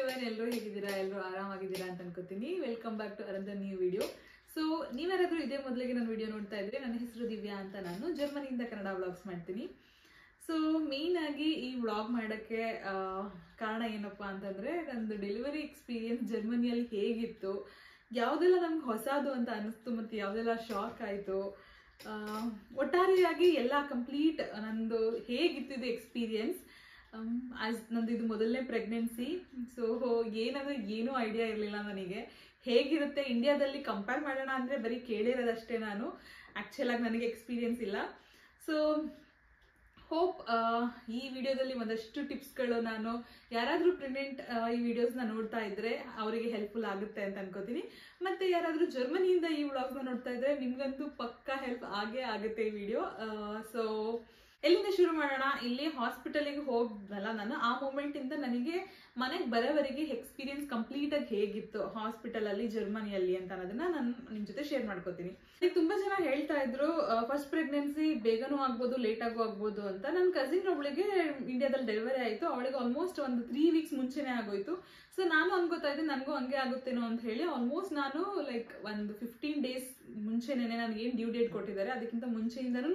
Everyone, ಎಲ್ಲರೂ ಹೇಗಿದ್ದೀರಾ? ಎಲ್ಲರೂ ಆರಾಮಾಗಿದ್ದೀರಾ ಅಂತ ಅನ್ಕೋತೀನಿ. Welcome back to another new video. So ನೀವ್ಯಾರಾದ್ರೂ ಇದೇ ಮೊದಲಿಗೆ ನನ್ನ ವಿಡಿಯೋ ನೋಡ್ತಾ ಇದ್ರೆ, ನನ್ನ ಹೆಸರು ದಿವ್ಯಾ ಅಂತ. ನಾನು ಜರ್ಮನಿಯಿಂದ ಕನ್ನಡ ವ್ಲಾಗ್ಸ್ ಮಾಡ್ತೀನಿ. ಸೊ ಮೇನ್ ಆಗಿ ಈ ವ್ಲಾಗ್ ಮಾಡೋಕ್ಕೆ ಕಾರಣ ಏನಪ್ಪಾ ಅಂತಂದ್ರೆ, ನಂದು ಡೆಲಿವರಿ ಎಕ್ಸ್ಪೀರಿಯನ್ಸ್ ಜರ್ಮನಿಯಲ್ಲಿ ಹೇಗಿತ್ತು, ಯಾವುದೆಲ್ಲ ನಮ್ಗೆ ಹೊಸದು ಅಂತ ಅನಿಸ್ತು ಮತ್ತು ಯಾವುದೆಲ್ಲ ಶಾಕ್ ಆಯಿತು, ಒಟ್ಟಾರೆಯಾಗಿ ಎಲ್ಲ ಕಂಪ್ಲೀಟ್ ನಂದು ಹೇಗಿತ್ತು ಇದು ಎಕ್ಸ್ಪೀರಿಯನ್ಸ್. ನಂದು ಇದು ಮೊದಲನೇ ಪ್ರೆಗ್ನೆನ್ಸಿ. ಸೊ ಏನಂದ್ರೆ ಏನೂ ಐಡಿಯಾ ಇರಲಿಲ್ಲ ನನಗೆ ಹೇಗಿರುತ್ತೆ ಇಂಡಿಯಾದಲ್ಲಿ. ಕಂಪೇರ್ ಮಾಡೋಣ ಅಂದರೆ ಬರೀ ಕೇಳಿರೋದಷ್ಟೇ ನಾನು, ಆ್ಯಕ್ಚುಲಾಗಿ ನನಗೆ ಎಕ್ಸ್ಪೀರಿಯನ್ಸ್ ಇಲ್ಲ. ಸೊ ಹೋಪ್ ಈ ವಿಡಿಯೋದಲ್ಲಿ ಒಂದಷ್ಟು ಟಿಪ್ಸ್ಗಳು, ನಾನು ಯಾರಾದರೂ ಪ್ರೆಗ್ನೆಂಟ್ ಈ ವಿಡಿಯೋಸ್ನ ನೋಡ್ತಾ ಇದ್ರೆ ಅವರಿಗೆ ಹೆಲ್ಪ್ಫುಲ್ ಆಗುತ್ತೆ ಅಂತ ಅನ್ಕೋತೀನಿ. ಮತ್ತು ಯಾರಾದರೂ ಜರ್ಮನಿಯಿಂದ ಈ ವ್ಲಾಗ್ನ ನೋಡ್ತಾ ಇದ್ರೆ ನಿಮ್ಗಂತೂ ಪಕ್ಕಾ ಹೆಲ್ಪ್ ಆಗೇ ಆಗುತ್ತೆ ಈ ವಿಡಿಯೋ. ಸೊ ಎಲ್ಲಿಂದ ಶುರು ಮಾಡೋಣ? ಇಲ್ಲಿ ಹಾಸ್ಪಿಟಲಿಗೆ ಹೋಗ್ದಲ್ಲ ನಾನು, ಆ ಮೂಮೆಂಟಿಂದ ನನಗೆ ಮನೆಗೆ ಬರೋವರೆಗೆ ಎಕ್ಸ್ಪೀರಿಯನ್ಸ್ ಕಂಪ್ಲೀಟಾಗಿ ಹೇಗಿತ್ತು ಹಾಸ್ಪಿಟಲಲ್ಲಿ ಜರ್ಮನಿಯಲ್ಲಿ ಅಂತ ಅನ್ನೋದನ್ನ ನಾನು ನಿಮ್ಮ ಜೊತೆ ಶೇರ್ ಮಾಡ್ಕೋತೀನಿ. ತುಂಬ ಜನ ಹೇಳ್ತಾ ಇದ್ರು ಫಸ್ಟ್ ಪ್ರೆಗ್ನೆನ್ಸಿ ಬೇಗನೂ ಆಗ್ಬೋದು ಲೇಟಾಗೂ ಆಗ್ಬೋದು ಅಂತ. ನನ್ನ ಕಸಿನ್ ಒಬ್ಳಿಗೆ ಇಂಡಿಯಾದಲ್ಲಿ ಡೆಲಿವರಿ ಆಯಿತು, ಅವಳಿಗೆ ಆಲ್ಮೋಸ್ಟ್ ಒಂದು 3 ವೀಕ್ಸ್ ಮುಂಚೆನೇ ಆಗೋಯ್ತು. ಸೊ ನಾನು ಅನ್ಕೋತಾ ಇದ್ದೆ ನನಗೂ ಹಂಗೆ ಆಗುತ್ತೇನೋ ಅಂತ ಹೇಳಿ. ಆಲ್ಮೋಸ್ಟ್ ನಾನು ಲೈಕ್ ಒಂದು 15 ಡೇಸ್ ಮುಂಚೆನೇ ನನಗೆ ಏನು ಡ್ಯೂ ಡೇಟ್ ಕೊಟ್ಟಿದ್ದಾರೆ ಅದಕ್ಕಿಂತ ಮುಂಚೆಯಿಂದನೂ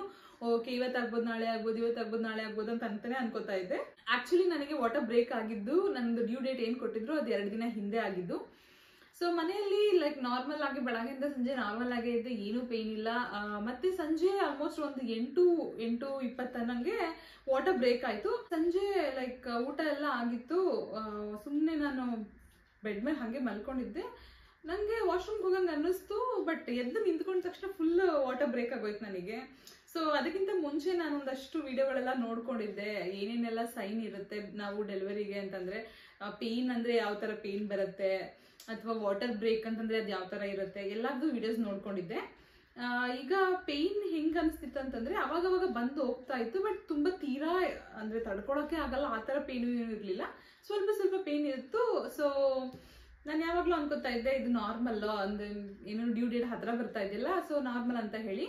ಓಕೆ ಇವತ್ತಾಗ್ಬೋದು ನಾಳೆ ಆಗ್ಬೋದು, ಇವತ್ತಾಗ್ಬೋದು ನಾಳೆ ಆಗ್ಬೋದು ಅಂತಾನೆ ಅನ್ಕೋತಾ ಇದ್ದೆ. ಆಕ್ಚುಲಿ ನನಗೆ ವಾಟರ್ ಬ್ರೇಕ್ ಆಗಿದ್ದು, ನಂದು ಡ್ಯೂ ಡೇಟ್ ಏನು ಕೊಟ್ಟಿದ್ರು ಅದು 2 ದಿನ ಹಿಂದೆ ಆಗಿದ್ದು. ಸೊ ಮನೆಯಲ್ಲಿ ಲೈಕ್ ನಾರ್ಮಲ್ ಆಗಿ ಬೆಳಗ್ಗೆಯಿಂದ ಸಂಜೆ ನಾರ್ಮಲ್ ಆಗೇ ಇದ್ದೆ, ಏನೂ ಪೇನ್ ಇಲ್ಲ. ಮತ್ತೆ ಸಂಜೆ ಆಲ್ಮೋಸ್ಟ್ ಒಂದು 8:20 ನಂಗೆ ವಾಟರ್ ಬ್ರೇಕ್ ಆಯಿತು. ಸಂಜೆ ಲೈಕ್ ಊಟ ಎಲ್ಲ ಆಗಿತ್ತು, ಸುಮ್ಮನೆ ನಾನು ಬೆಡ್ ಮೇಲೆ ಹಾಗೆ ಮಲ್ಕೊಂಡಿದ್ದೆ. ನನಗೆ ವಾಶ್ರೂಮ್ಗೆ ಹೋಗಂಗೆ ಅನ್ನಿಸ್ತು, ಬಟ್ ಎದ್ದು ನಿಂತ್ಕೊಂಡ ತಕ್ಷಣ ಫುಲ್ ವಾಟರ್ ಬ್ರೇಕ್ ಆಗೋಯ್ತು ನನಗೆ. ಸೊ ಅದಕ್ಕಿಂತ ಮುಂಚೆ ನಾನು ಒಂದಷ್ಟು ವಿಡಿಯೋಗಳೆಲ್ಲ ನೋಡ್ಕೊಂಡಿದ್ದೆ, ಏನೇನೆಲ್ಲ ಸೈನ್ ಇರುತ್ತೆ ನಾವು ಡೆಲಿವರಿಗೆ ಅಂತಂದರೆ. ಪೇಯ್ನ್ ಅಂದರೆ ಯಾವ ಥರ ಪೇಯ್ನ್ ಬರುತ್ತೆ, ಅಥವಾ ವಾಟರ್ ಬ್ರೇಕ್ ಅಂತಂದರೆ ಅದು ಯಾವ ಥರ ಇರುತ್ತೆ, ಎಲ್ಲರದ್ದು ವಿಡಿಯೋಸ್ ನೋಡ್ಕೊಂಡಿದ್ದೆ. ಈಗ ಪೇಯ್ನ್ ಹೆಂಗೆ ಅನಿಸ್ತಿತ್ತು ಅಂತಂದರೆ ಅವಾಗವಾಗ ಬಂದು ಹೋಗ್ತಾ ಇತ್ತು, ಬಟ್ ತುಂಬ ತೀರಾ ಅಂದರೆ ತಡ್ಕೊಳಕ್ಕೆ ಆಗಲ್ಲ ಆ ಥರ ಪೇಯ್ನು ಏನೂ ಇರಲಿಲ್ಲ, ಸ್ವಲ್ಪ ಸ್ವಲ್ಪ ಪೇಯ್ನ್ ಇತ್ತು. ಸೊ ನಾನು ಯಾವಾಗಲೂ ಅನ್ಕೋತಾ ಇದ್ದೆ ಇದು ನಾರ್ಮಲ್ಲು, ಅಂದರೆ ಏನೋ ಡ್ಯೂ ಡೇಟ್ ಹತ್ರ ಬರ್ತಾ ಇದ್ದಿಲ್ಲ, ಸೊ ನಾರ್ಮಲ್ ಅಂತ ಹೇಳಿ.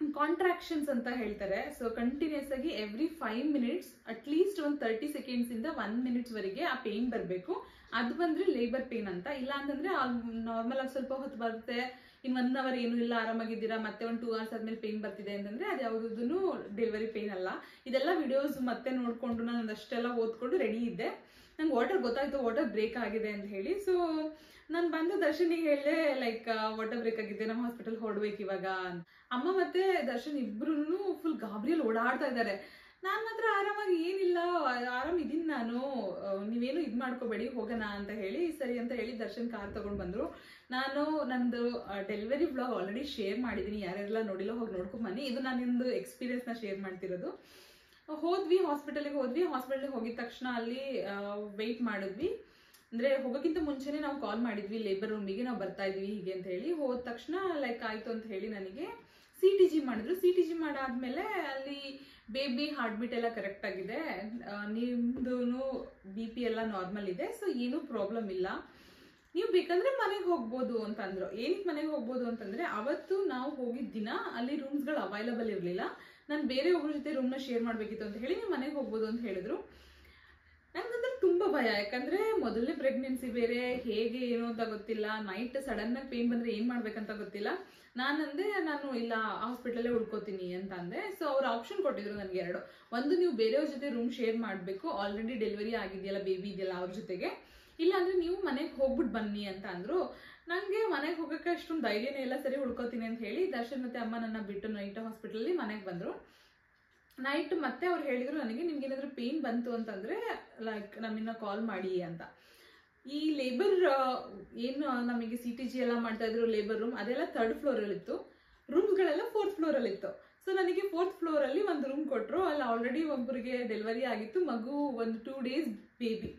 ಕಾಂಟ್ರಾಕ್ಷನ್ಸ್ ಅಂತ ಹೇಳ್ತಾರೆ. ಸೊ ಕಂಟಿನ್ಯೂಸ್ ಆಗಿ ಎವ್ರಿ 5 ಮಿನಿಟ್ಸ್ ಅಟ್ಲೀಸ್ಟ್ ಒಂದು 30 ಸೆಕೆಂಡ್ಸಿಂದ 1 ಮಿನಿಟ್ಸ್ವರೆಗೆ ಆ ಪೇಯ್ನ್ ಬರಬೇಕು. ಅದು ಬಂದರೆ ಲೇಬರ್ ಪೇಯ್ನ್ ಅಂತ. ಇಲ್ಲ ಅಂತಂದರೆ ನಾರ್ಮಲ್ ಆಗಿ ಸ್ವಲ್ಪ ಹೊತ್ತು ಬರುತ್ತೆ, ಇನ್ನು 1 ಅವರ್ ಏನೂ ಇಲ್ಲ ಆರಾಮಾಗಿದ್ದೀರಾ, ಮತ್ತೆ ಒಂದು 2 ಅವರ್ಸ್ ಆದಮೇಲೆ ಪೇಯ್ನ್ ಬರ್ತಿದೆ ಅಂತಂದರೆ ಅದು ಯಾವುದೂ ಡೆಲಿವರಿ ಪೇಯ್ನ್ ಅಲ್ಲ. ಇದೆಲ್ಲ ವಿಡಿಯೋಸ್ ಮತ್ತೆ ನೋಡಿಕೊಂಡು ನಾನು ಒಂದಷ್ಟೆಲ್ಲ ಓದ್ಕೊಂಡು ರೆಡಿ ಇದ್ದೆ. ನಂಗೆ ವಾಟರ್ ಗೊತ್ತಾಯಿತು ವಾಟರ್ ಬ್ರೇಕ್ ಆಗಿದೆ ಅಂತ ಹೇಳಿ. ಸೊ ನಾನು ಬಂದು ದರ್ಶನಿಗೆ ಹೇಳಿದೆ ಲೈಕ್ ವಾಟರ್ ಬ್ರೇಕ್ ಆಗಿದೆ, ನಮ್ಮ ಹಾಸ್ಪಿಟಲ್ ಹೊರಡ್ಬೇಕು ಇವಾಗ ಅಂತ. ಅಮ್ಮ ಮತ್ತೆ ದರ್ಶನ್ ಇಬ್ರು ಫುಲ್ ಗಾಬರಿಯಲ್ಲಿ ಓಡಾಡ್ತಾ ಇದ್ದಾರೆ. ನಾನು ಮಾತ್ರ ಆರಾಮಾಗಿ ಏನಿಲ್ಲ ಆರಾಮಿದ್ದೀನಿ ನಾನು, ನೀವೇನು ಇದು ಮಾಡ್ಕೋಬೇಡಿ ಹೋಗೋಣ ಅಂತ ಹೇಳಿ ಸರಿ ಅಂತ ಹೇಳಿ ದರ್ಶನ್ ಕಾರ್ ತೊಗೊಂಡು ಬಂದರು. ನಾನು ನಂದು ಡೆಲಿವರಿ ಬ್ಲಾಗ್ ಆಲ್ರೆಡಿ ಶೇರ್ ಮಾಡಿದ್ದೀನಿ, ಯಾರೆಲ್ಲ ನೋಡಿಲ್ಲ ಹೋಗಿ ನೋಡ್ಕೊಂಬನ್ನಿ. ಇದು ನಾನಿಂದು ಎಕ್ಸ್ಪೀರಿಯನ್ಸ್ನ ಶೇರ್ ಮಾಡ್ತಿರೋದು. ಹಾಸ್ಪಿಟಲಿಗೆ ಹೋಗಿದ ತಕ್ಷಣ ಅಲ್ಲಿ ವೆಯ್ಟ್ ಮಾಡಿದ್ವಿ. ಅಂದರೆ ಹೋಗೋಕ್ಕಿಂತ ಮುಂಚೆನೇ ನಾವು ಕಾಲ್ ಮಾಡಿದ್ವಿ ಲೇಬರ್ ರೂಮಿಗೆ, ನಾವು ಬರ್ತಾ ಇದ್ವಿ ಹೀಗೆ ಅಂತ ಹೇಳಿ. ಹೋದ ತಕ್ಷಣ ಲೈಕ್ ಆಯಿತು ಅಂತ ಹೇಳಿ ನನಗೆ CTG ಮಾಡಿದ್ರು. CTG ಮಾಡಾದ್ಮೇಲೆ ಅಲ್ಲಿ ಬೇಬಿ ಹಾರ್ಟ್ ಬೀಟ್ ಎಲ್ಲ ಕರೆಕ್ಟ್ ಆಗಿದೆ, ನಿಮ್ಮದು BP ಎಲ್ಲ ನಾರ್ಮಲ್ ಇದೆ, ಸೊ ಏನೂ ಪ್ರಾಬ್ಲಮ್ ಇಲ್ಲ, ನೀವು ಬೇಕಂದ್ರೆ ಮನೆಗೆ ಹೋಗ್ಬೋದು ಅಂತ ಅಂದರು. ಏನಕ್ಕೆ ಮನೆಗೆ ಹೋಗ್ಬೋದು ಅಂತಂದರೆ ಅವತ್ತು ನಾವು ಹೋಗಿದ್ದ ದಿನ ಅಲ್ಲಿ ರೂಮ್ಸ್ಗಳು ಅವೈಲಬಲ್ ಇರಲಿಲ್ಲ. ನಾನು ಬೇರೆ ಒಬ್ಬರ ಜೊತೆ ರೂಮ್ನ ಶೇರ್ ಮಾಡಬೇಕಿತ್ತು ಅಂತ ಹೇಳಿ ನೀವು ಮನೆಗೆ ಹೋಗ್ಬೋದು ಅಂತ ಹೇಳಿದ್ರು. ನನಗಂದ್ರೆ ತುಂಬ ಭಯ, ಯಾಕಂದರೆ ಮೊದಲನೇ ಪ್ರೆಗ್ನೆನ್ಸಿ ಬೇರೆ, ಹೇಗೆ ಏನು ಅಂತ ಗೊತ್ತಿಲ್ಲ. ನೈಟ್ ಸಡನ್ನಾಗಿ ಪೇಯ್ನ್ ಬಂದರೆ ಏನು ಮಾಡ್ಬೇಕಂತ ಗೊತ್ತಿಲ್ಲ. ನಾನಂದೆ ನಾನು ಇಲ್ಲ ಹಾಸ್ಪಿಟಲೇ ಉಳ್ಕೋತೀನಿ ಅಂತ ಅಂದೆ. ಸೊ ಅವ್ರು ಆಪ್ಷನ್ ಕೊಟ್ಟಿದ್ರು ನನಗೆ 2. ಒಂದು, ನೀವು ಬೇರೆಯವ್ರ ಜೊತೆ ರೂಮ್ ಶೇರ್ ಮಾಡಬೇಕು, ಆಲ್ರೆಡಿ ಡೆಲಿವರಿ ಆಗಿದೆಯಲ್ಲ ಬೇಬಿ ಇದೆಯಲ್ಲ ಅವ್ರ ಜೊತೆಗೆ, ಇಲ್ಲಾಂದರೆ ನೀವು ಮನೆಗೆ ಹೋಗ್ಬಿಟ್ಟು ಬನ್ನಿ ಅಂತ ಅಂದರು. ನನಗೆ ಮನೆಗೆ ಹೋಗೋಕ್ಕೆ ಅಷ್ಟೊಂದು ಧೈರ್ಯನೇ ಇಲ್ಲ, ಸರಿ ಉಳ್ಕೋತೀನಿ ಅಂತ ಹೇಳಿ ದರ್ಶನ್ ಮತ್ತು ಅಮ್ಮ ನನ್ನ ಬಿಟ್ಟು ನೈಟ್ ಹಾಸ್ಪಿಟಲಲ್ಲಿ ಮನೆಗೆ ಬಂದರು. ನೈಟ್ ಮತ್ತೆ ಅವ್ರು ಹೇಳಿದರು ನನಗೆ, ನಿಮ್ಗೆ ಏನಾದರೂ ಪೇಯ್ನ್ ಬಂತು ಅಂತಂದರೆ ಲೈಕ್ ನಮ್ಮನ್ನ ಕಾಲ್ ಮಾಡಿ ಅಂತ. ಈ ಲೇಬರ್ ಏನು ನಮಗೆ CTG ಎಲ್ಲ ಮಾಡ್ತಾಯಿದ್ರು ಲೇಬರ್ ರೂಮ್, ಅದೆಲ್ಲ 3rd ಫ್ಲೋರಲ್ಲಿತ್ತು, ರೂಮ್ಸ್ಗಳೆಲ್ಲ 4th ಫ್ಲೋರಲ್ಲಿತ್ತು. ಸೊ ನನಗೆ 4th ಫ್ಲೋರಲ್ಲಿ ಒಂದು ರೂಮ್ ಕೊಟ್ಟರು. ಅಲ್ಲಿ ಆಲ್ರೆಡಿ ಒಬ್ಬರಿಗೆ ಡೆಲಿವರಿ ಆಗಿತ್ತು, ಮಗು ಒಂದು 2 ಡೇಸ್ ಬೇಬಿ.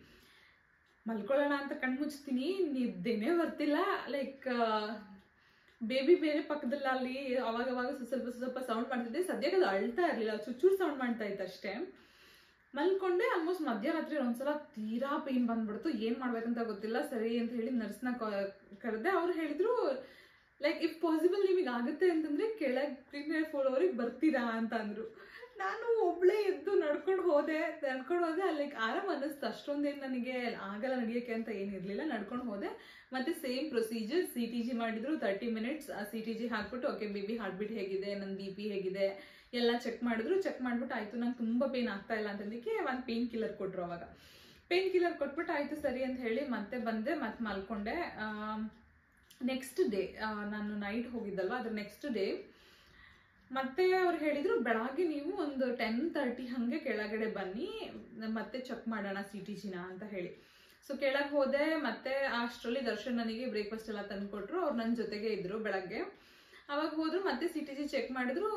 ಮಲ್ಕೊಳ್ಳೋಣ ಅಂತ ಕಣ್ಮುಚ್ತೀನಿ, ನಿದ್ದೆನೇ ಬರ್ತಿಲ್ಲ. ಲೈಕ್ ಬೇಬಿ ಬೇರೆ ಪಕ್ಕದಲ್ಲಿ ಅಲ್ಲಿ ಅವಾಗವಾಗ ಸ್ವಲ್ಪ ಸೌಂಡ್ ಮಾಡ್ತಿದ್ದೆ. ಸದ್ಯಕ್ಕೆ ಅದು ಅಳ್ತಾ ಇರಲಿಲ್ಲ, ಚೂರು ಸೌಂಡ್ ಮಾಡ್ತಾ ಇತ್ತು ಅಷ್ಟೇ. ಮಲ್ಕೊಂಡೆ. ಆಲ್ಮೋಸ್ಟ್ ಮಧ್ಯರಾತ್ರಿ ಒಂದ್ಸಲ ತೀರಾ ಪೇಯ್ನ್ ಬಂದ್ಬಿಡ್ತು, ಏನು ಮಾಡ್ಬೇಕಂತ ಗೊತ್ತಿಲ್ಲ. ಸರಿ ಅಂತ ಹೇಳಿ ನರ್ಸ್ನ ಕರೆದೆ. ಅವ್ರು ಹೇಳಿದ್ರು ಲೈಕ್ ಇಫ್ ಪಾಸಿಬಲ್ ನಿಮಗೆ ಆಗುತ್ತೆ ಅಂತಂದರೆ ಕೆಳಗೆ 3 ಫ್ಲೋರಿಗೆ ಬರ್ತೀರಾ ಅಂತ ಅಂದರು. ನಾನು ಒಬ್ಳೇ ಎದ್ದು ನಡ್ಕೊಂಡು ಹೋದೆ ಅಲ್ಲಿ ಆರಾಮ್ ಅನ್ನಿಸ್ತು. ಅಷ್ಟೊಂದೇನು ನನಗೆ ಆಗಲ್ಲ ನಡೆಯೋಕ್ಕೆ ಅಂತ ಏನಿರಲಿಲ್ಲ. ನಡ್ಕೊಂಡು ಹೋದೆ. ಮತ್ತೆ ಸೇಮ್ ಪ್ರೊಸೀಜರ್, CTG ಮಾಡಿದ್ರು 30 ಮಿನಿಟ್ಸ್. ಆ CTG ಹಾಕ್ಬಿಟ್ಟು ಓಕೆ ಬೇಬಿ ಹಾರ್ಟ್ ಬೀಟ್ ಹೇಗಿದೆ, ನನ್ನ BP ಹೇಗಿದೆ ಎಲ್ಲ ಚೆಕ್ ಮಾಡಿದ್ರು. ಚೆಕ್ ಮಾಡ್ಬಿಟ್ಟು ಆಯ್ತು ನಂಗೆ ತುಂಬ ಪೇನ್ ಆಗ್ತಾ ಇಲ್ಲ ಅಂತಂದಕ್ಕೆ ಒಂದು ಪೇನ್ ಕಿಲ್ಲರ್ ಕೊಟ್ಟರು. ಅವಾಗ ಪೇನ್ ಕಿಲ್ಲರ್ ಕೊಟ್ಬಿಟ್ಟು ಆಯ್ತು ಸರಿ ಅಂತ ಹೇಳಿ ಮತ್ತೆ ಬಂದೆ, ಮತ್ತೆ ಮಲ್ಕೊಂಡೆ. ನೆಕ್ಸ್ಟ್ ಡೇ ನಾನು ನೈಟ್ ಹೋಗಿದ್ದಲ್ವ, ಅದ್ರ ನೆಕ್ಸ್ಟ್ ಡೇ ಮತ್ತೆ ಅವ್ರು ಹೇಳಿದ್ರು ಬೆಳಗ್ಗೆ ನೀವು ಒಂದು 10:30 ಹಾಗೆ ಕೆಳಗಡೆ ಬನ್ನಿ, ಮತ್ತೆ ಚೆಕ್ ಮಾಡೋಣ CTGನ ಅಂತ ಹೇಳಿ. ಸೊ ಕೆಳಗೆ ಹೋದೆ. ಮತ್ತೆ ಅಷ್ಟರಲ್ಲಿ ದರ್ಶನ್ ನನಗೆ ಬ್ರೇಕ್ಫಾಸ್ಟ್ ಎಲ್ಲ ತಂದುಕೊಟ್ರು. ಅವ್ರು ನನ್ನ ಜೊತೆಗೆ ಇದ್ರು ಬೆಳಗ್ಗೆ. ಅವಾಗ ಹೋದ್ರು, ಮತ್ತೆ CTG ಚೆಕ್ ಮಾಡಿದ್ರು.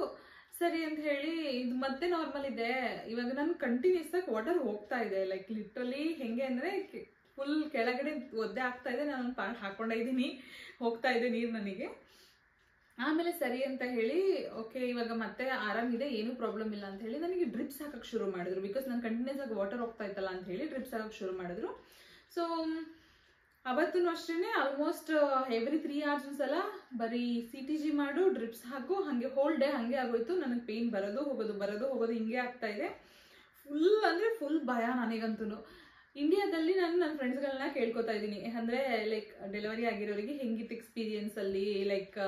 ಸರಿ ಅಂತ ಹೇಳಿ ಇದು ಮತ್ತೆ ನಾರ್ಮಲ್ ಇದೆ. ಇವಾಗ ನಾನು ಕಂಟಿನ್ಯೂಸ್ ಆಗಿ ವಾಟರ್ ಹೋಗ್ತಾ ಇದೆ, ಲೈಕ್ ಲಿಟ್ರಲಿ ಹೆಂಗೆ ಅಂದರೆ ಫುಲ್ ಕೆಳಗಡೆ ಒದ್ದೆ ಆಗ್ತಾ ಇದೆ. ನಾನು ಒಂದು ಪಾರ್ಟ್ ಹಾಕೊಂಡೇ ಇದ್ದೀನಿ, ಹೋಗ್ತಾ ಇದೆ ನೀರು ನನಗೆ. ಆಮೇಲೆ ಸರಿ ಅಂತ ಹೇಳಿ ಓಕೆ ಇವಾಗ ಮತ್ತೆ ಆರಾಮಿದೆ, ಏನೂ ಪ್ರಾಬ್ಲಮ್ ಇಲ್ಲ ಅಂತ ಹೇಳಿ ನನಗೆ ಡ್ರಿಪ್ಸ್ ಹಾಕಕ್ಕೆ ಶುರು ಮಾಡಿದ್ರು. ಬಿಕಾಸ್ ನಾನು ಕಂಟಿನ್ಯೂಸ್ ಆಗಿ ವಾಟರ್ ಹೋಗ್ತಾ ಇತ್ತಲ್ಲ ಅಂತ ಹೇಳಿ ಡ್ರಿಪ್ಸ್ ಹಾಕಕ್ಕೆ ಶುರು ಮಾಡಿದ್ರು. ಸೊ ಅವತ್ತೂ ಅಷ್ಟೇ ಆಲ್ಮೋಸ್ಟ್ ಎವ್ರಿ 3 hours ಒಂದ್ಸಲ ಬರೀ CTG ಮಾಡು, ಡ್ರಿಪ್ಸ್ ಹಾಕು, ಹಾಗೆ ಹೋಲ್ ಡೇ ಹಾಗೆ ಆಗೋಯ್ತು. ನನಗೆ ಪೇನ್ ಬರೋದು ಹೋಗೋದು ಹಿಂಗೆ ಆಗ್ತಾ ಇದೆ. ಫುಲ್ ಅಂದರೆ ಫುಲ್ ಭಯ ನನಗಂತೂ. ಇಂಡಿಯಾದಲ್ಲಿ ನಾನು ನನ್ನ ಫ್ರೆಂಡ್ಸ್ಗಳನ್ನ ಕೇಳ್ಕೊತಾ ಇದ್ದೀನಿ, ಅಂದರೆ ಲೈಕ್ ಡೆಲಿವರಿ ಆಗಿರೋರಿಗೆ ಹೆಂಗಿತ್ತು ಎಕ್ಸ್ಪೀರಿಯನ್ಸ್ ಅಲ್ಲಿ, ಲೈಕ್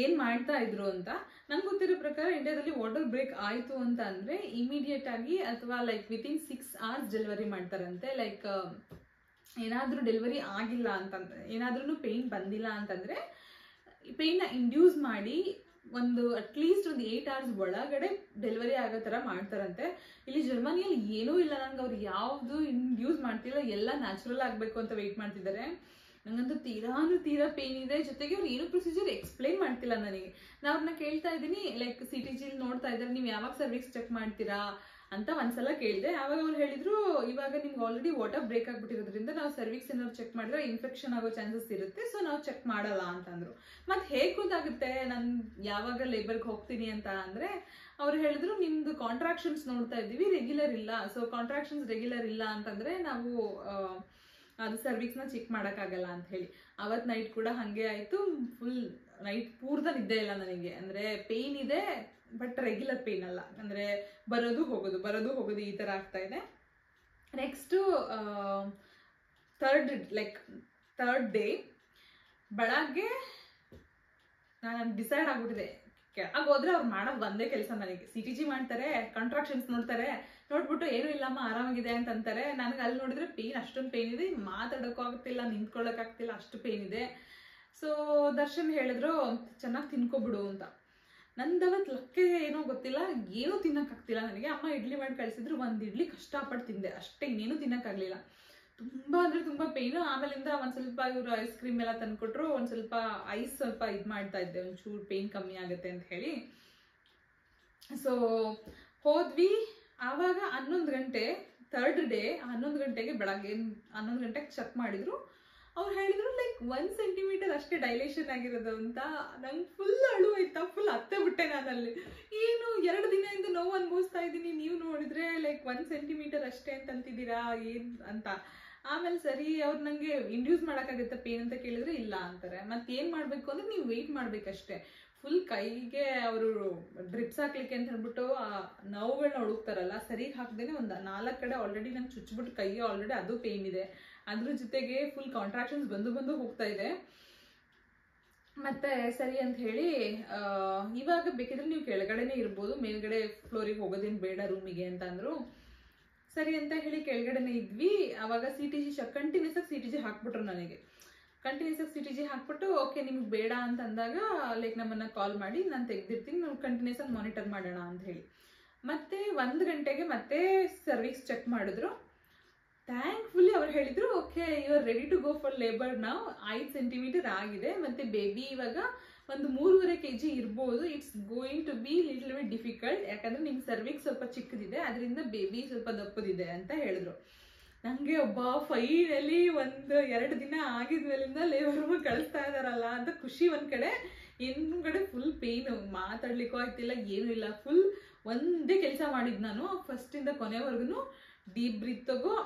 ಏನು ಮಾಡ್ತಾ ಇದ್ರು ಅಂತ. ನಂಗೆ ಗೊತ್ತಿರೋ ಪ್ರಕಾರ ಇಂಡಿಯಾದಲ್ಲಿ ವಾಟರ್ ಬ್ರೇಕ್ ಆಯಿತು ಅಂತ ಅಂದರೆ ಇಮಿಡಿಯೇಟ್ ಆಗಿ ಅಥವಾ ಲೈಕ್ ವಿತಿನ್ 6 hours ಡೆಲಿವರಿ ಮಾಡ್ತಾರಂತೆ. ಲೈಕ್ ಏನಾದರೂ ಡೆಲಿವರಿ ಆಗಿಲ್ಲ ಅಂತಂದರೆ, ಏನಾದ್ರೂ ಪೇಯ್ನ್ ಬಂದಿಲ್ಲ ಅಂತಂದರೆ ಪೇಯ್ನ ಇಂಡ್ಯೂಸ್ ಮಾಡಿ ಒಂದು ಅಟ್ಲೀಸ್ಟ್ ಒಂದು 8 hours ಒಳಗಡೆ ಡೆಲಿವರಿ ಆಗೋ ಥರ ಮಾಡ್ತಾರಂತೆ. ಇಲ್ಲಿ ಜರ್ಮನಿಯಲ್ಲಿ ಏನೂ ಇಲ್ಲ, ನನಗೆ ಅವ್ರು ಯಾವುದು ಇಂಡ್ಯೂಸ್ ಮಾಡ್ತಿಲ್ಲ, ಎಲ್ಲ ನ್ಯಾಚುರಲ್ ಆಗಬೇಕು ಅಂತ ವೆಯ್ಟ್ ಮಾಡ್ತಿದ್ದಾರೆ. ನನಗಂತೂ ತೀರಾ ಪೇನ್ ಇದೆ. ಜೊತೆಗೆ ಅವ್ರು ಏನೂ ಪ್ರೊಸೀಜರ್ ಎಕ್ಸ್ಪ್ಲೈನ್ ಮಾಡ್ತಿಲ್ಲ ನನಗೆ. ನಾನು ಅವ್ರನ್ನ ಕೇಳ್ತಾ ಇದ್ದೀನಿ, ಲೈಕ್ CTG ನೋಡ್ತಾ ಇದ್ದಾರೆ, ನೀವು ಯಾವಾಗ ಸರ್ವಿಕ್ಸ್ ಚೆಕ್ ಮಾಡ್ತೀರಾ ಅಂತ ಒಂದ್ಸಲ ಕೇಳಿದೆ. ಆವಾಗ ಅವ್ರು ಹೇಳಿದ್ರು, ಇವಾಗ ನಿಮ್ಗೆ ಆಲ್ರೆಡಿ ವಾಟರ್ ಬ್ರೇಕ್ ಆಗಿಬಿಟ್ಟಿರೋದ್ರಿಂದ ನಾವು ಸರ್ವಿಕ್ಸ್ ಏನಾದ್ರು ಚೆಕ್ ಮಾಡಿದ್ರೆ ಇನ್ಫೆಕ್ಷನ್ ಆಗೋ ಚಾನ್ಸಸ್ ಇರುತ್ತೆ, ಸೊ ನಾವು ಚೆಕ್ ಮಾಡಲ್ಲ ಅಂತಂದ್ರು. ಮತ್ತೆ ಹೇಗೆ ಗೊತ್ತಾಗುತ್ತೆ ನಾನು ಯಾವಾಗ ಲೇಬರ್ಗೆ ಹೋಗ್ತೀನಿ ಅಂತ ಅಂದರೆ ಅವ್ರು ಹೇಳಿದ್ರು, ನಿಮ್ದು ಕಾಂಟ್ರಾಕ್ಷನ್ಸ್ ನೋಡ್ತಾ ಇದ್ದೀವಿ, ರೆಗ್ಯುಲರ್ ಇಲ್ಲ. ಸೊ ಕಾಂಟ್ರಾಕ್ಷನ್ಸ್ ರೆಗ್ಯುಲರ್ ಇಲ್ಲ ಅಂತಂದರೆ ನಾವು ಅದು ಸರ್ವಿಕ್ಸ್ನ ಚೆಕ್ ಮಾಡೋಕ್ಕಾಗಲ್ಲ ಅಂತ ಹೇಳಿ. ಅವತ್ತು ನೈಟ್ ಕೂಡ ಹಾಗೆ ಆಯಿತು. ಫುಲ್ ನೈಟ್ ಪೂರ್ತ ನಿದ್ದೆ ಇಲ್ಲ ನನಗೆ. ಅಂದರೆ ಪೇಯ್ನ್ ಇದೆ ಬಟ್ ರೆಗ್ಯುಲರ್ ಪೇಯ್ನ್ ಅಲ್ಲ, ಅಂದರೆ ಬರೋದು ಹೋಗೋದು ಈ ಥರ ಆಗ್ತಾ ಇದೆ. ನೆಕ್ಸ್ಟು ಥರ್ಡ್ ಡೇ ಬೆಳಗ್ಗೆ ನಾನು ಡಿಸೈಡ್ ಆಗ್ಬಿಟ್ಟಿದೆ, ಕೆಳಗೆ ಹೋದ್ರೆ ಅವ್ರು ಮಾಡೋದು ಒಂದೇ ಕೆಲಸ ನನಗೆ. CTG ಮಾಡ್ತಾರೆ, ಕಾಂಟ್ರಾಕ್ಷನ್ಸ್ ನೋಡ್ಬಿಟ್ಟು ಏನೂ ಇಲ್ಲಮ್ಮ ಆರಾಮಾಗಿದೆ ಅಂತಂತಾರೆ. ನನಗೆ ಅಲ್ಲಿ ನೋಡಿದ್ರೆ ಪೇಯ್ನ್, ಅಷ್ಟೊಂದು ಪೇಯ್ನ್ ಇದೆ, ಮಾತಾಡೋಕ್ಕೂ ಆಗ್ತಿಲ್ಲ, ನಿಂತ್ಕೊಳ್ಳೋಕ್ಕಾಗ್ತಿಲ್ಲ, ಅಷ್ಟು ಪೇಯ್ನ್ ಇದೆ. ಸೊ ದರ್ಶನ್ ಹೇಳಿದ್ರು ಚೆನ್ನಾಗಿ ತಿನ್ಕೊಬಿಡು ಅಂತ. ನಂದವತ್ತು ಲಕ್ಕೆ ಏನೋ ಗೊತ್ತಿಲ್ಲ, ಏನೂ ತಿನ್ನೋಕ್ಕಾಗ್ತಿಲ್ಲ ನನಗೆ. ಅಮ್ಮ ಇಡ್ಲಿ ಮಾಡಿ ಕಳಿಸಿದ್ರು, ಒಂದು ಇಡ್ಲಿ ಕಷ್ಟಪಟ್ಟು ತಿಂದೆ ಅಷ್ಟೇ, ಇನ್ನೇನು ತಿನ್ನೋಕ್ಕಾಗಲಿಲ್ಲ. ತುಂಬ ಅಂದರೆ ತುಂಬ ಪೇಯ್ನು. ಆಮೇಲಿಂದ ಒಂದು ಸ್ವಲ್ಪ ಇವರು ಐಸ್ ಕ್ರೀಮ್ ಎಲ್ಲ ತಂದುಕೊಟ್ರು, ಒಂದು ಸ್ವಲ್ಪ ಐಸ್ ಸ್ವಲ್ಪ ಇದು ಮಾಡ್ತಾ ಇದ್ದೆ, ಒಂಚೂರು ಪೇಯ್ನ್ ಕಮ್ಮಿ ಆಗುತ್ತೆ ಅಂತ ಹೇಳಿ. ಸೊ ಹೋದ್ವಿ. ಆವಾಗ 11 ಗಂಟೆ, ಥರ್ಡ್ ಡೇ 11 ಗಂಟೆಗೆ, ಬೆಳಗ್ಗೆ 11 ಗಂಟೆಗೆ ಚೆಕ್ ಮಾಡಿದ್ರು. ಅವ್ರು ಹೇಳಿದ್ರು ಲೈಕ್ 1 centimeter ಅಷ್ಟೇ ಡೈಲೇಷನ್ ಆಗಿರೋದು ಅಂತ. ನಂಗೆ ಫುಲ್ ಅಳು ಆಯ್ತಾ, ಫುಲ್ ಅತ್ತೆ ಬಿಟ್ಟೆ ನಾನಲ್ಲಿ. ಏನು 2 ದಿನದಿಂದ ನೋವು ಅನುಭವಿಸ್ತಾ ಇದ್ದೀನಿ, ನೀವು ನೋಡಿದ್ರೆ ಲೈಕ್ 1 centimeter ಅಷ್ಟೇ ಅಂತಂತಿದ್ದೀರಾ ಏನು ಅಂತ. ಆಮೇಲೆ ಸರಿ ಅವ್ರು ನನಗೆ ಇಂಡ್ಯೂಸ್ ಮಾಡೋಕ್ಕಾಗುತ್ತೆ ಪೇನ್ ಅಂತ ಕೇಳಿದ್ರೆ ಇಲ್ಲ ಅಂತಾರೆ. ಮತ್ತೆ ಏನು ಮಾಡಬೇಕು ಅಂದರೆ ನೀವು ವೆಯ್ಟ್ ಮಾಡಬೇಕಷ್ಟೇ. ಫುಲ್ ಕೈಗೆ ಅವರು ಡ್ರಿಪ್ಸ್ ಹಾಕ್ಲಿಕ್ಕೆ ಅಂತ ಹೇಳ್ಬಿಟ್ಟು ನೋವುಗಳನ್ನ ಹುಡುಕ್ತಾರಲ್ಲ, ಸರಿಗೆ ಹಾಕ್ದೇನೆ ಒಂದು 4 ಕಡೆ ಆಲ್ರೆಡಿ ನಂಗೆ ಚುಚ್ಚಿಬಿಟ್ಟು ಕೈಗೆ ಆಲ್ರೆಡಿ ಅದು ಪೇಯ್ನ್ ಇದೆ. ಅದ್ರ ಜೊತೆಗೆ ಫುಲ್ ಕಾಂಟ್ರಾಕ್ಷನ್ಸ್ ಬಂದು ಹೋಗ್ತಾ ಇದೆ. ಮತ್ತೆ ಸರಿ ಅಂತ ಹೇಳಿ ಇವಾಗ ಬೇಕಿದ್ರೆ ನೀವು ಕೆಳಗಡೆನೇ ಇರ್ಬೋದು, ಮೇಲ್ಗಡೆ ಫ್ಲೋರಿಗೆ ಹೋಗೋದೇನು ಬೇಡ ರೂಮಿಗೆ ಅಂತ ಅಂದರು. ಸರಿ ಅಂತ ಹೇಳಿ ಕೆಳಗಡೆನೇ ಇದ್ವಿ. ಆವಾಗ CTG ಕಂಟಿನ್ಯೂಸ್ ಆಗಿ CTG ಹಾಕ್ಬಿಟ್ರು ನನಗೆ. ಕಂಟಿನ್ಯೂಸ್ ಆಗಿ CTG ಹಾಕ್ಬಿಟ್ಟು ಓಕೆ ನಿಮ್ಗೆ ಬೇಡ ಅಂತ ಅಂದಾಗ ಲೈಕ್ ನಮ್ಮನ್ನು ಕಾಲ್ ಮಾಡಿ ನಾನು ತೆಗೆದಿರ್ತೀನಿ, ನಾವು ಕಂಟಿನ್ಯೂಸ್ ಆಗಿ ಮಾನಿಟರ್ ಮಾಡೋಣ ಅಂತ ಹೇಳಿ. ಮತ್ತೆ 1 ಗಂಟೆಗೆ ಮತ್ತೆ ಸರ್ವಿಕ್ಸ್ ಚೆಕ್ ಮಾಡಿದ್ರು. ಥ್ಯಾಂಕ್ಫುಲಿ ಅವ್ರು ಹೇಳಿದ್ರು okay you are ready to go for labour ನಾವು. 5 centimeter ಆಗಿದೆ, ಮತ್ತೆ ಬೇಬಿ ಇವಾಗ ಒಂದು 3.5 kg ಇರ್ಬೋದು. It's going to be little bit difficult, ಯಾಕಂದ್ರೆ ನಿಮ್ ಸರ್ವಿಕ್ಸ್ ಸ್ವಲ್ಪ ಚಿಕ್ಕದಿದೆ, ಅದರಿಂದ ಬೇಬಿ ಸ್ವಲ್ಪ ದಪ್ಪದಿದೆ ಅಂತ ಹೇಳಿದ್ರು. ನನಗೆ ಫೈನಲಿ 1-2 ದಿನ ಆಗಿದ್ಮೇಲಿಂದ ಲೇಬರ್ ರೂಮ್ ಕಳಿಸ್ತಾ ಇದಾರಲ್ಲ ಅಂತ ಖುಷಿ ಒಂದ್ ಕಡೆ, ಇನ್ನೊಂದ್ ಕಡೆ ಫುಲ್ ಪೇಯ್ನು, ಮಾತಾಡ್ಲಿಕ್ಕೂ ಆಗ್ತಿಲ್ಲ, ಏನೂ ಇಲ್ಲ. ಫುಲ್ ಒಂದೇ ಕೆಲಸ ಮಾಡಿದ್ ನಾನು ಫಸ್ಟಿಂದ ಕೊನೆವರೆಗೂ. ಡೀಪ್ ಬ್ರೀತ್ ತಗೋ,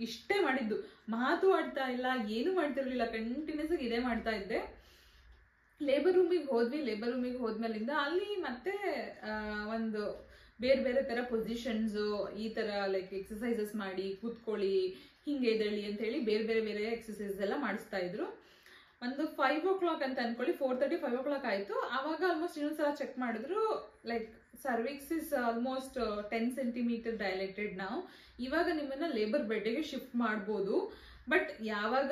ಇಷ್ಟೇ ಮಾಡಿದ್ದು, ಮಾತು ಆಡ್ತಾ ಇಲ್ಲ, ಏನು ಮಾಡ್ತಿರ್ಲಿಲ್ಲ, ಕಂಟಿನ್ಯೂಸ್ ಆಗಿ ಇದೇ ಮಾಡ್ತಾ ಇದ್ದೆ. ಲೇಬರ್ ರೂಮಿಗೆ ಹೋದ್ಮೇಲಿಂದ ಅಲ್ಲಿ ಮತ್ತೆ ಒಂದು ಬೇರೆ ಬೇರೆ ತರ ಪೊಸಿಷನ್ಸ್, ಈ ತರ ಲೈಕ್ ಎಕ್ಸಸೈಸಸ್ ಮಾಡಿ ಕೂತ್ಕೊಳ್ಳಿ, ಹಿಂಗೆ ಎದ್ದೇಳಿ ಅಂತ ಹೇಳಿ ಬೇರೆ ಬೇರೆ ಬೇರೆ ಎಕ್ಸಸೈಸ್ ಎಲ್ಲ ಮಾಡಿಸ್ತಾ ಇದ್ರು. ಒಂದು 5 o'clock ಅಂತ ಅನ್ಕೊಳ್ಳಿ, 4:30 5 o'clock ಆಯ್ತು. ಆವಾಗ ಆಲ್ಮೋಸ್ಟ್ ಇನ್ನೊಂದ್ಸಲ ಚೆಕ್ ಮಾಡಿದ್ರು, like cervix is almost 10 centimeter dilated. ನಾವು ಇವಾಗ ನಿಮ್ಮನ್ನ ಲೇಬರ್ ಬೆಡ್ಗೆ ಶಿಫ್ಟ್ ಮಾಡ್ಬೋದು, ಬಟ್ ಯಾವಾಗ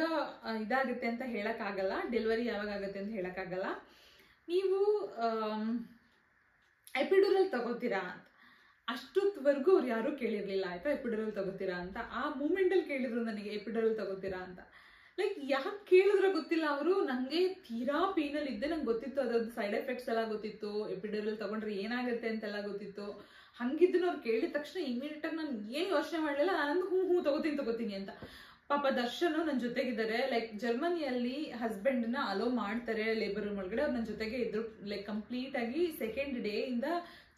ಇದಾಗುತ್ತೆ ಅಂತ ಹೇಳಕ್ಕಾಗಲ್ಲ, ಡೆಲಿವರಿ ಯಾವಾಗ ಆಗುತ್ತೆ ಅಂತ ಹೇಳಕ್ಕಾಗಲ್ಲ. ನೀವು ಎಪಿಡ್ಯೂರಲ್ ತಗೋತೀರಾ ಅಂತ ಅಷ್ಟೊತ್ತವರೆಗೂ ಅವ್ರು ಯಾರು ಕೇಳಿರ್ಲಿಲ್ಲ ಆಯ್ತಾ, ಎಪಿಡ್ಯೂರಲ್ ತಗೋತೀರಾ ಅಂತ. ಆ ಮೂಮೆಂಟಲ್ಲಿ ಕೇಳಿದ್ರು ನನಗೆ ಎಪಿಡ್ಯೂರಲ್ ತಗೋತೀರಾ ಅಂತ. ಲೈಕ್ ಯಾಕೆ ಕೇಳಿದ್ರೆ ಗೊತ್ತಿಲ್ಲ, ಅವರು ನನಗೆ ತೀರಾ ಪೇನಲ್ಲಿ ಇದ್ದೆ, ನಂಗೆ ಗೊತ್ತಿತ್ತು ಅದ್ರದ್ದು ಸೈಡ್ ಎಫೆಕ್ಟ್ಸ್ ಎಲ್ಲ ಗೊತ್ತಿತ್ತು, ಎಪಿಡ್ಯೂರಲ್ ತಗೊಂಡ್ರೆ ಏನಾಗುತ್ತೆ ಅಂತೆಲ್ಲ ಗೊತ್ತಿತ್ತು. ಹಂಗಿದ್ದನ್ನು ಅವ್ರು ಕೇಳಿದ ತಕ್ಷಣ ಇಮಿಡಿಯೇಟ್ ಆಗಿ ನಾನು ಏನು ಯೋಚನೆ ಮಾಡಲಿಲ್ಲ, ನಾನು ಹ್ಞೂ ತಗೋತೀನಿ ಅಂತ. ಪಾಪ ದರ್ಶನ್ ನನ್ನ ಜೊತೆಗಿದ್ದಾರೆ. ಲೈಕ್ ಜರ್ಮನಿಯಲ್ಲಿ ಹಸ್ಬೆಂಡ್ನ ಅಲೋ ಮಾಡ್ತಾರೆ ಲೇಬರ್ ರೂಮ್ ಒಳಗಡೆ, ಅವ್ರು ನನ್ನ ಜೊತೆಗೆ ಇದ್ರು. ಲೈಕ್ ಕಂಪ್ಲೀಟ್ ಆಗಿ ಸೆಕೆಂಡ್ ಡೇ ಇಂದ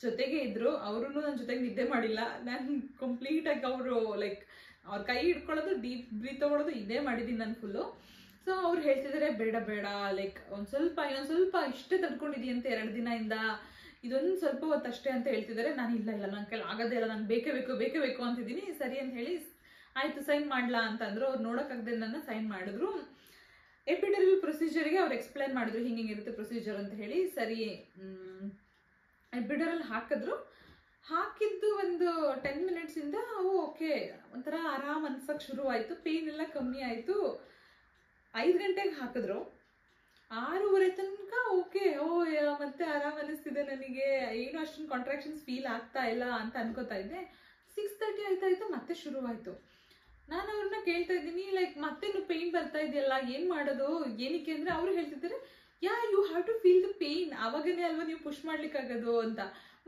ಜೊತೆಗೆ ಇದ್ರು. ಅವರು ನನ್ನ ಜೊತೆಗೆ ನಿದ್ದೆ ಮಾಡಿಲ್ಲ. ನಾನು ಕಂಪ್ಲೀಟ್ ಆಗಿ ಅವರು ಲೈಕ್ ಅವ್ರ ಕೈ ಹಿಡ್ಕೊಳ್ಳೋದು, ಡೀಪ್ ಬ್ರೀತ್ ತಗೊಳ್ಳೋದು ಇದೇ ಮಾಡಿದ್ದೀನಿ ನಾನು ಫುಲ್ಲು. ಸೊ ಅವ್ರು ಹೇಳ್ತಿದ್ದಾರೆ ಬೇಡ ಲೈಕ್ ಇನ್ನೊಂದು ಸ್ವಲ್ಪ ಇಷ್ಟೇ ತಡ್ಕೊಂಡಿದೀಯಂತ 2 ದಿನದಿಂದ, ಇದೊಂದು ಸ್ವಲ್ಪ ಹೊತ್ತು ಅಷ್ಟೇ ಅಂತ ಹೇಳ್ತಿದ್ದಾರೆ. ನಾನು ಇಲ್ಲ ನನ್ನ ಕೈಲಿ ಆಗೋದೇ ಇಲ್ಲ, ನಾನು ಬೇಕೇ ಬೇಕು ಅಂತಿದ್ದೀನಿ. ಸರಿ ಅಂತ ಹೇಳಿ ಆಯ್ತು ಸೈನ್ ಮಾಡ್ಲಾ ಅಂತಂದ್ರು. ಅವ್ರು ನೋಡೋಕ್ಕಾಗದೆ ನನ್ನ ಸೈನ್ ಮಾಡಿದ್ರು. ಎಪಿಡ್ಯೂರಲ್ ಪ್ರೊಸೀಜರ್ಗೆ ಅವ್ರು ಎಕ್ಸ್ಪ್ಲೈನ್ ಮಾಡಿದ್ರು ಹಿಂಗೆ ಇರುತ್ತೆ ಪ್ರೊಸೀಜರ್ ಅಂತ ಹೇಳಿ. ಸರಿ ಎಪಿಡ್ಯೂರಲ್ ಹಾಕಿದ್ದು ಒಂದು 10 minutes ಇಂದ ಓಕೆ ಒಂಥರ ಆರಾಮ್ ಅನ್ಸಕ್ ಶುರು ಆಯ್ತು, ಪೇನ್ ಎಲ್ಲ ಕಮ್ಮಿ ಆಯ್ತು. 5 ಗಂಟೆಗೆ ಹಾಕಿದ್ರು, 6:30 ತನಕ ಓಕೆ, ಮತ್ತೆ ಆರಾಮ್ ಅನಿಸ್ತಿದೆ ನನಗೆ, ಏನು ಅಷ್ಟೊಂದು ಕಾಂಟ್ರಾಕ್ಷನ್ಸ್ ಫೀಲ್ ಆಗ್ತಾ ಇಲ್ಲ ಅಂತ ಅನ್ಕೋತಾ ಇದ್ದೆ. 6:30 ಆಯ್ತಾ ಮತ್ತೆ ಶುರುವಾಯ್ತು. ನಾನು ಅವ್ರನ್ನ ಕೇಳ್ತಾ ಇದ್ದೀನಿ, ಲೈಕ್ ಮತ್ತೇನು ಪೇನ್ ಬರ್ತಾ ಇದೆಯಲ್ಲ, ಏನ್ ಮಾಡೋದು, ಏನಕ್ಕೆ ಅಂದ್ರೆ ಅವ್ರು ಹೇಳ್ತಿದ್ದಾರೆ you have to feel the pain, ಅವಾಗನೇ ಅಲ್ವಾ ನೀವು ಪುಷ್ ಮಾಡ್ಲಿಕ್ಕಾಗೋದು ಅಂತ.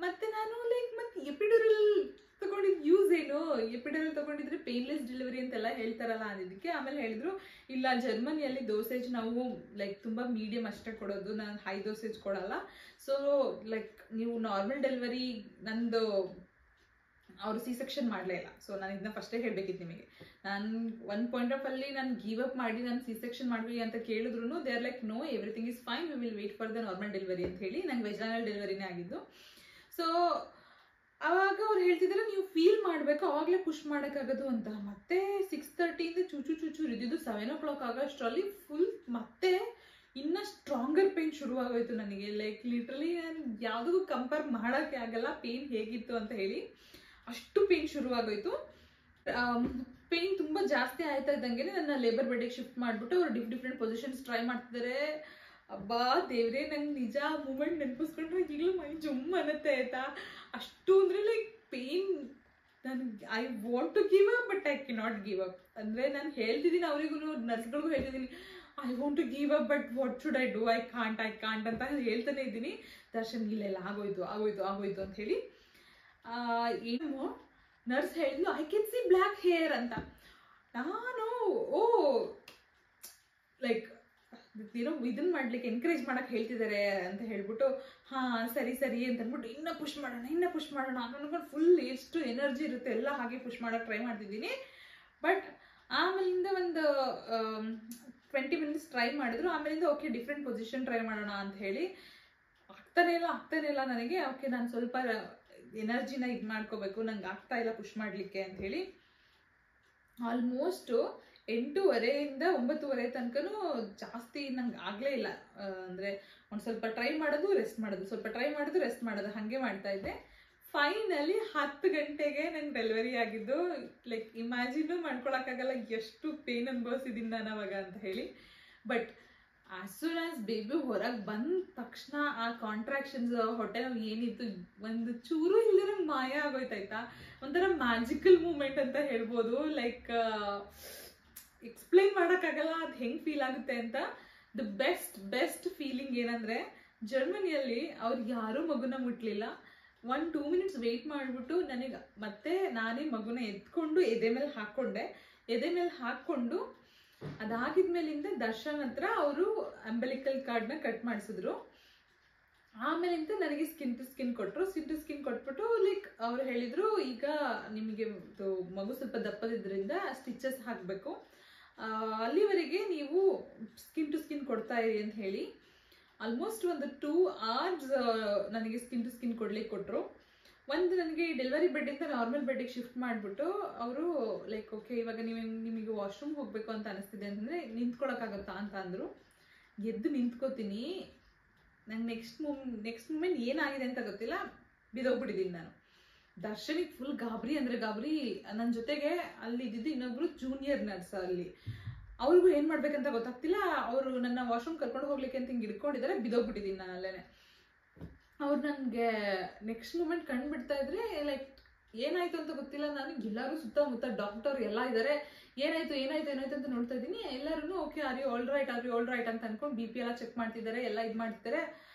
ಮತ್ತೆ ನಾನು ಲೈಕ್ ಮತ್ತೆ ಎಪಿಡ್ಯೂರಲ್ ತಗೊಂಡಿದ್ ಯೂಸ್ ಏನು, ಎಪಿಡ್ಯೂರಲ್ ತಗೊಂಡಿದ್ರೆ ಪೇನ್ಲೆಸ್ ಡೆಲಿವರಿ ಅಂತೆಲ್ಲ ಹೇಳ್ತಾರಲ್ಲ ಅಂದಿದ್ದಕ್ಕೆ ಆಮೇಲೆ ಹೇಳಿದ್ರು ಇಲ್ಲ, ಜರ್ಮನಿಯಲ್ಲಿ ಡೋಸೇಜ್ ನಾವು ಲೈಕ್ ತುಂಬಾ ಮೀಡಿಯಂ ಅಷ್ಟೇ ಕೊಡೋದು, ನಾನು ಹೈ ಡೋಸೇಜ್ ಕೊಡಲ್ಲ. ಸೊ ಲೈಕ್ ನೀವು ನಾರ್ಮಲ್ ಡೆಲಿವರಿ, ನಂದು ಅವರು ಸಿ ಸೆಕ್ಷನ್ ಮಾಡಲೇ ಇಲ್ಲ. ಸೊ ನಾನು ಇದನ್ನ ಫಸ್ಟೇ ಹೇಳ್ಬೇಕಿತ್ತು ನಿಮಗೆ. ನಾನು ಒಂದು ಪಾಯಿಂಟ್ ಆಫ್ ಅಲ್ಲಿ ನಾನು ಗಿವ್ ಅಪ್ ಮಾಡಿ ನಾನು ಸಿ ಸೆಕ್ಷನ್ ಮಾಡ್ಲಿ ಅಂತ ಕೇಳಿದ್ರು they are like no, everything is fine, we will wait for the normal delivery ಅಂತ ಹೇಳಿ. ನಂಗೆ ವೆಜಾನಲ್ ಡೆಲಿವರಿನೇ ಆಗಿದ್ದು. ಸೊ ಅವಾಗ ಅವ್ರು ಹೇಳ್ತಿದ್ದಾರೆ ನೀವು ಫೀಲ್ ಮಾಡಬೇಕು, ಅವಾಗಲೇ ಪುಷ್ ಮಾಡೋಕ್ಕಾಗೋದು ಅಂತ. ಮತ್ತೆ 6:30 ಇಂದ ಚೂಚು ಇದ್ದಿದ್ದು 7 o'clock ಆಗೋಷ್ಟರಲ್ಲಿ ಫುಲ್ ಮತ್ತೆ ಇನ್ನ ಸ್ಟ್ರಾಂಗರ್ ಪೇನ್ ಶುರುವಾಗೋಯ್ತು ನನಗೆ. ಲೈಕ್ ಲಿಟ್ರಲಿ ನಾನು ಯಾವುದಕ್ಕೂ ಕಂಪೇರ್ ಮಾಡೋಕ್ಕೆ ಆಗಲ್ಲ ಪೇನ್ ಹೇಗಿತ್ತು ಅಂತ ಹೇಳಿ, ಅಷ್ಟು ಪೇನ್ ಶುರುವಾಗೋಯ್ತು. ಪೇನ್ ತುಂಬಾ ಜಾಸ್ತಿ ಆಯ್ತಾ ಇದ್ದಂಗೆ ನನ್ನ ಲೇಬರ್ ಬೆಡ್ಗೆ ಶಿಫ್ಟ್ ಮಾಡಿಬಿಟ್ಟು ಅವ್ರು ಡಿಫ್ರೆಂಟ್ ಪೊಸಿಷನ್ಸ್ ಟ್ರೈ ಮಾಡ್ತಿದ್ದಾರೆ. ಅಬ್ಬಾ ದೇವ್ರೆ, ನಂಗೆ ನಿಜ ಮೂಮೆಂಟ್ ನೆನಪಿಸ್ಕೊಂಡ್ರೆ ಈಗಲೂ ಮೈ ಜುಮ್ ಅನ್ನತ್ತೆ ಆಯ್ತಾ. ಅಷ್ಟು ಅಂದ್ರೆ ಲೈಕ್ ಪೇನ್, ನನಗೆ I want to give up but I cannot give up. ಅಂದರೆ ನಾನು ಹೇಳ್ತಿದ್ದೀನಿ ಅವರಿಗೂ, ನರ್ಸ್ಗಳಿಗೂ ಹೇಳ್ತಿದ್ದೀನಿ I want to give up but what should I do, I can't ಅಂತ ಹೇಳ್ತಾನೆ ಇದ್ದೀನಿ. ದರ್ಶನ್ ಇಲ್ಲ ಆಗೋಯ್ತು ಅಂತ ಹೇಳಿ. ಏನು ನರ್ಸ್ ಹೇಳಿದ್ಲು I can see black hair ಅಂತ. ನಾನು ಲೈಕ್ ಇದನ್ನ ಮಾಡ್ಲಿಕ್ಕೆ ಎನ್ಕರೇಜ್ ಮಾಡಕ್ ಹೇಳ್ತಿದ್ದಾರೆ ಅಂತ ಹೇಳ್ಬಿಟ್ಟು ಸರಿ ಅಂತ ಅಂದ್ಬಿಟ್ಟು ಇನ್ನ ಪುಷ್ ಮಾಡೋಣ ಅನ್ಕೊಂಡು ಫುಲ್ ಎಷ್ಟು ಎನರ್ಜಿ ಇರುತ್ತೆ ಎಲ್ಲ ಹಾಗೆ ಪುಷ್ ಮಾಡಕ್ ಟ್ರೈ ಮಾಡ್ತಿದ್ದೀನಿ. ಬಟ್ ಆಮೇಲಿಂದ ಒಂದು 20 minutes ಟ್ರೈ ಮಾಡಿದ್ರು. ಆಮೇಲಿಂದ ಓಕೆ ಡಿಫ್ರೆಂಟ್ ಪೊಸಿಷನ್ ಟ್ರೈ ಮಾಡೋಣ ಅಂತ ಹೇಳಿ. ಆಗ್ತಾನೆ ಇಲ್ಲ ನನಗೆ. ಓಕೆ ನಾನು ಸ್ವಲ್ಪ ಎನರ್ಜಿನ ಇದು ಮಾಡ್ಕೋಬೇಕು, ನಂಗೆ ಆಗ್ತಾ ಇಲ್ಲ ಪುಷ್ ಮಾಡಲಿಕ್ಕೆ ಅಂತ ಹೇಳಿ ಆಲ್ಮೋಸ್ಟ್ 8:30 9:30 ತನಕನೂ ಜಾಸ್ತಿ ನಂಗೆ ಆಗಲೇ ಇಲ್ಲ. ಅಂದರೆ ಒಂದು ಸ್ವಲ್ಪ ಟ್ರೈ ಮಾಡೋದು ರೆಸ್ಟ್ ಮಾಡೋದು, ಸ್ವಲ್ಪ ಟ್ರೈ ಮಾಡೋದು ರೆಸ್ಟ್ ಮಾಡೋದು, ಹಾಗೆ ಮಾಡ್ತಾ ಇದ್ದೆ. ಫೈನಲಿ 10 ಗಂಟೆಗೆ ನಂಗೆ ಡೆಲಿವರಿ ಆಗಿದ್ದು. ಲೈಕ್ ಇಮ್ಯಾಜಿನೂ ಮಾಡ್ಕೊಳಕ್ಕಾಗಲ್ಲ ಎಷ್ಟು ಪೇನ್ ಅನುಭವಿಸಿದ್ದೀನಿ ನಾನು ಅವಾಗ ಅಂತ ಹೇಳಿ. But as soon as baby ಹೊರಗೆ ಬಂದ ತಕ್ಷಣ ಆ ಕಾಂಟ್ರಾಕ್ಷನ್ಸ್ ಹೊಟ್ಟೆ ನಾವು ಏನಿತ್ತು ಒಂದು ಚೂರು ಇಲ್ಲದೆ ಮಾಯ ಆಗೋಯ್ತಾಯ್ತಾ. ಒಂಥರ ಮ್ಯಾಜಿಕಲ್ ಮೂಮೆಂಟ್ ಅಂತ ಹೇಳ್ಬೋದು. ಲೈಕ್ ಎಕ್ಸ್ಪ್ಲೈನ್ ಮಾಡೋಕ್ಕಾಗಲ್ಲ ಅದು ಹೆಂಗೆ ಫೀಲ್ ಆಗುತ್ತೆ ಅಂತ. ದ ಬೆಸ್ಟ್ ಫೀಲಿಂಗ್ ಏನಂದರೆ, ಜರ್ಮನಿಯಲ್ಲಿ ಅವ್ರು ಯಾರೂ ಮಗುನ ಮುಟ್ಲಿಲ್ಲ. 1-2 minutes ವೆಯ್ಟ್ ಮಾಡಿಬಿಟ್ಟು ನನಗೆ ಮತ್ತೆ ನಾನೇ ಮಗುನ ಎತ್ಕೊಂಡು ಎದೆ ಮೇಲೆ ಹಾಕ್ಕೊಂಡು ಅದಾಗಿದ್ಮೇಲಿಂದ ದರ್ಶನ್ ಹತ್ರ ಅವರು ಅಂಬಲಿಕಲ್ ಕಾರ್ಡ್ನ ಕಟ್ ಮಾಡಿಸಿದ್ರು. ಆಮೇಲಿಂದ ನನಗೆ ಸ್ಕಿನ್ ಟು ಸ್ಕಿನ್ ಕೊಟ್ಬಿಟ್ಟು ಲೈಕ್ ಅವ್ರು ಹೇಳಿದ್ರು ಈಗ ನಿಮಗೆ ಮಗು ಸ್ವಲ್ಪ ದಪ್ಪದಿದ್ರಿಂದ ಸ್ಟಿಚಸ್ ಹಾಕಬೇಕು, ಅಲ್ಲಿವರೆಗೆ ನೀವು ಸ್ಕಿನ್ ಟು ಸ್ಕಿನ್ ಕೊಡ್ತಾ ಇರಿ ಅಂತ ಹೇಳಿ. ಆಲ್ಮೋಸ್ಟ್ ಒಂದು 2 hours ನನಗೆ ಸ್ಕಿನ್ ಟು ಸ್ಕಿನ್ ಕೊಡ್ಲಿಕ್ಕೆ ಕೊಟ್ಟರು. ಒಂದು ನನಗೆ ಡೆಲಿವರಿ ಬೆಡ್ಡಿಂದ ನಾರ್ಮಲ್ ಬೆಡ್ಡಿಗೆ ಶಿಫ್ಟ್ ಮಾಡಿಬಿಟ್ಟು ಅವರು ಲೈಕ್ ಓಕೆ ಇವಾಗ ನಿಮಗೆ ವಾಶ್ರೂಮ್ ಹೋಗಬೇಕು ಅಂತ ಅನಿಸ್ತಿದೆ ಅಂತಂದರೆ ನಿಂತ್ಕೊಳ್ಳೋಕ್ಕಾಗತ್ತಾ ಅಂತ ಅಂದರು. ಎದ್ದು ನಿಂತ್ಕೋತೀನಿ. ನಂಗೆ ನೆಕ್ಸ್ಟ್ ಮೂಮೆಂಟ್ ಏನಾಗಿದೆ ಅಂತ ಗೊತ್ತಿಲ್ಲ, ಬಿದ್ದೋಗ್ಬಿಟ್ಟಿದ್ದೀನಿ ನಾನು. ದರ್ಶನಿಗೆ ಫುಲ್ ಗಾಬರಿ ಅಂದರೆ ಗಾಬರಿ. ನನ್ನ ಜೊತೆಗೆ ಅಲ್ಲಿ ಇದ್ದಿದ್ದು ಇನ್ನೊಬ್ರು ಜೂನಿಯರ್ ನರ್ಸ್, ಅಲ್ಲಿ ಅವ್ರಿಗೂ ಏನು ಮಾಡ್ಬೇಕಂತ ಗೊತ್ತಾಗ್ತಿಲ್ಲ. ಅವರು ನನ್ನ ವಾಶ್ರೂಮ್ ಕರ್ಕೊಂಡು ಹೋಗ್ಲಿಕ್ಕೆ ಅಂತ ಹಿಂಗೆ ಹಿಡ್ಕೊಂಡಿದ್ದಾರೆ, ಬಿದ್ದೋಗ್ಬಿಟ್ಟಿದ್ದೀನಿ ನಾನು ಅಲ್ಲೇ. ಅವ್ರು ನನಗೆ ನೆಕ್ಸ್ಟ್ ಮೂಮೆಂಟ್ ಕಂಡುಬಿಡ್ತಾ ಇದ್ರೆ ಲೈಕ್ ಏನಾಯ್ತು ಅಂತ ಗೊತ್ತಿಲ್ಲ. ನಾನು ಎಲ್ಲರೂ ಸುತ್ತಮುತ್ತ ಡಾಕ್ಟರ್ ಎಲ್ಲ ಇದ್ದಾರೆ. ಏನಾಯ್ತು ಅಂತ ನೋಡ್ತಾ ಇದ್ದೀನಿ. ಎಲ್ಲರೂ okay are you all right ಅಂತ ಅನ್ಕೊಂಡು BP ಎಲ್ಲ ಚೆಕ್ ಮಾಡ್ತಿದ್ದಾರೆ, ಎಲ್ಲ ಇದು ಮಾಡ್ತಿದ್ದಾರೆ.